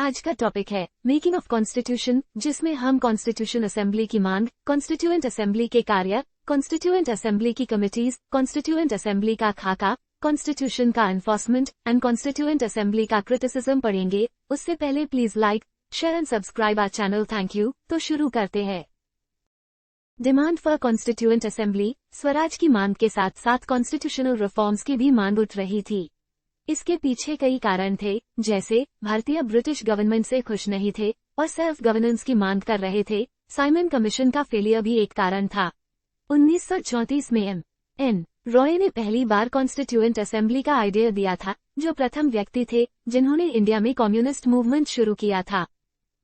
आज का टॉपिक है मेकिंग ऑफ कॉन्स्टिट्यूशन, जिसमें हम कॉन्स्टिट्यूशन असेंबली की मांग, कॉन्स्टिट्यूएंट असेंबली के कार्य, कॉन्स्टिट्यूएंट असेंबली की कमिटीज, कॉन्स्टिट्यूएंट असेंबली का खाका, कॉन्स्टिट्यूशन का एनफोर्समेंट एंड कॉन्स्टिट्यूएंट असेंबली का क्रिटिसिज्म पढ़ेंगे। उससे पहले please like, share and subscribe our channel. Thank you. तो शुरू करते हैं। Demand for constituent assembly. Swaraj की मांग के साथ साथ कॉन्स्टिट्यूशनल रिफॉर्म्स की भी मांग उठ रही थी। इसके पीछे कई कारण थे, जैसे भारतीय ब्रिटिश गवर्नमेंट से खुश नहीं थे और सेल्फ गवर्नेंस की मांग कर रहे थे। साइमन कमीशन का फेलियर भी एक कारण था। 1934 में एन रॉय ने पहली बार कॉन्स्टिट्यूएंट असेंबली का आइडिया दिया था, जो प्रथम व्यक्ति थे जिन्होंने इंडिया में कम्युनिस्ट मूवमेंट शुरू किया था।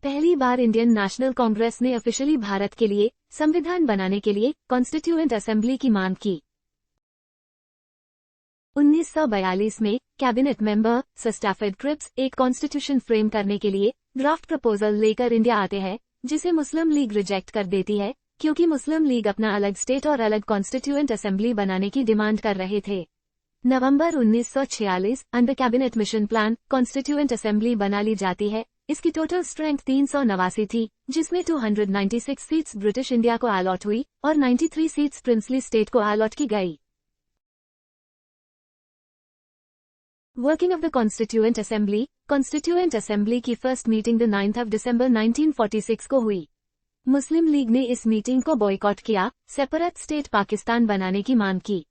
पहली बार इंडियन नेशनल कांग्रेस ने ऑफिशियली भारत के लिए संविधान बनाने के लिए कॉन्स्टिट्यूएंट असेंबली की मांग की। 1942 में cabinet member sir Stafford Cripps एक कॉन्स्टिट्यूशन फ्रेम करने के लिए ड्राफ्ट प्रपोजल लेकर इंडिया आते हैं, जिसे मुस्लिम लीग रिजेक्ट कर देती है, क्योंकि मुस्लिम लीग अपना अलग स्टेट और अलग कॉन्स्टिट्यूएंट असेंबली बनाने की डिमांड कर रहे थे। नवंबर 1946 under cabinet mission plan constituent assembly बना ली जाती है। इसकी टोटल स्ट्रेंथ 389 थी, जिसमें 296 सीट्स ब्रिटिश इंडिया को अलॉट हुई और 93 सीट्स प्रिंसली स्टेट को अलॉट की गई। Working of the constituent assembly. Constituent assembly की फर्स्ट मीटिंग 9 दिसंबर 1946 को हुई। मुस्लिम लीग ने इस मीटिंग को बॉयकॉट किया, सेपरेट स्टेट पाकिस्तान बनाने की मांग की।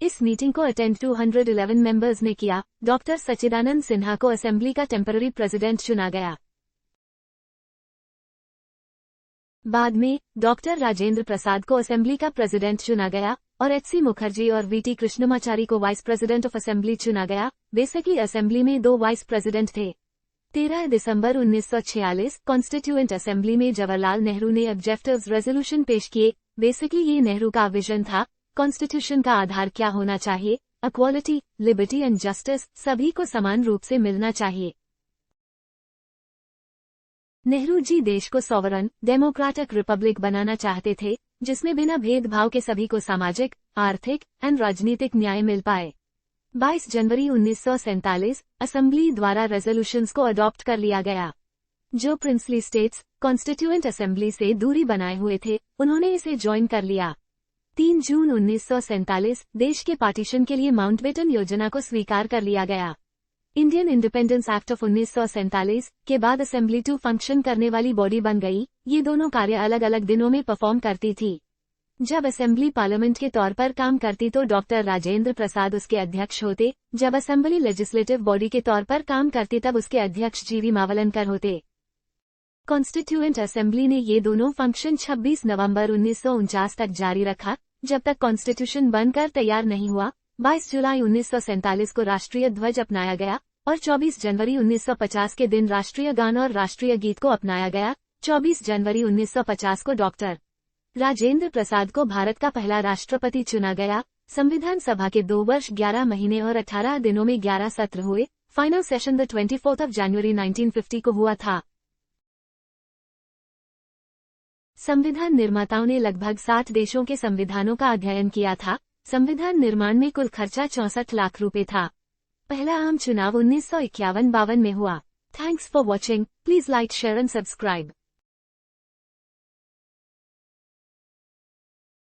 इस मीटिंग को अटेंड 211 मेंबर्स ने किया। डॉक्टर सच्चिदानंद सिन्हा को असेंबली का टेम्पररी प्रेसिडेंट चुना गया। बाद में डॉक्टर राजेंद्र प्रसाद को असेंबली का प्रेसिडेंट चुना गया और एच.सी. मुखर्जी और वी.टी. कृष्णमाचारी को वाइस प्रेसिडेंट ऑफ असेंबली चुना गया। बेसिकली असेंबली में 2 वाइस प्रेसिडेंट थे। 13 दिसंबर 1946 कॉन्स्टिट्यूएंट असेंबली में जवाहरलाल नेहरू ने ऑब्जेक्टिव्स रेजोल्यूशन पेश किए। बेसिकली ये नेहरू का विजन था। कॉन्स्टिट्यूशन का आधार क्या होना चाहिए? इक्वालिटी, लिबर्टी एंड जस्टिस, सभी को समान रूप से मिलना चाहिए। नेहरू जी देश को सॉवरन डेमोक्रेटिक रिपब्लिक बनाना चाहते थे, जिसमें बिना भेदभाव के सभी को सामाजिक, आर्थिक एंड राजनीतिक न्याय मिल पाए। 22 जनवरी 1947 असेंबली द्वारा रेजोल्यूशंस को अडॉप्ट कर लिया गया। जो प्रिंसली स्टेट्स कॉन्स्टिट्यूएंट असेंबली से दूरी बनाए हुए थे, उन्होंने इसे ज्वाइन कर लिया। 3 जून 1947 देश के पार्टीशन के लिए माउंटबेटन योजना को स्वीकार कर लिया गया। इंडियन इंडिपेंडेंस एक्ट ऑफ 1947 के बाद असेंबली 2 फंक्शन करने वाली बॉडी बन गई। ये दोनों कार्य अलग अलग दिनों में परफॉर्म करती थी। जब असेंबली पार्लियामेंट के तौर पर काम करती तो डॉक्टर राजेंद्र प्रसाद उसके अध्यक्ष होते। जब असेंबली लेजिस्लेटिव बॉडी के तौर पर काम करती तब उसके अध्यक्ष जी.वी. मावलंकर होते। कॉन्स्टिट्यूएंट असेंबली ने ये दोनों फंक्शन 26 नवंबर 1949 तक जारी रखा, जब तक कॉन्स्टिट्यूशन बनकर तैयार नहीं हुआ। 22 जुलाई 1947 को राष्ट्रीय ध्वज अपनाया गया और 24 जनवरी 1950 के दिन राष्ट्रीय गान और राष्ट्रीय गीत को अपनाया गया। 24 जनवरी 1950 को डॉक्टर राजेंद्र प्रसाद को भारत का पहला राष्ट्रपति चुना गया। संविधान सभा के 2 वर्ष 11 महीने और 18 दिनों में 11 सत्र हुए। फाइनल सेशन 24 जनवरी 1950 को हुआ था। संविधान निर्माताओं ने लगभग 60 देशों के संविधानों का अध्ययन किया था। संविधान निर्माण में कुल खर्चा 64 लाख रुपए था। पहला आम चुनाव 1951-52 में हुआ। Thanks for watching. Please like, share and subscribe.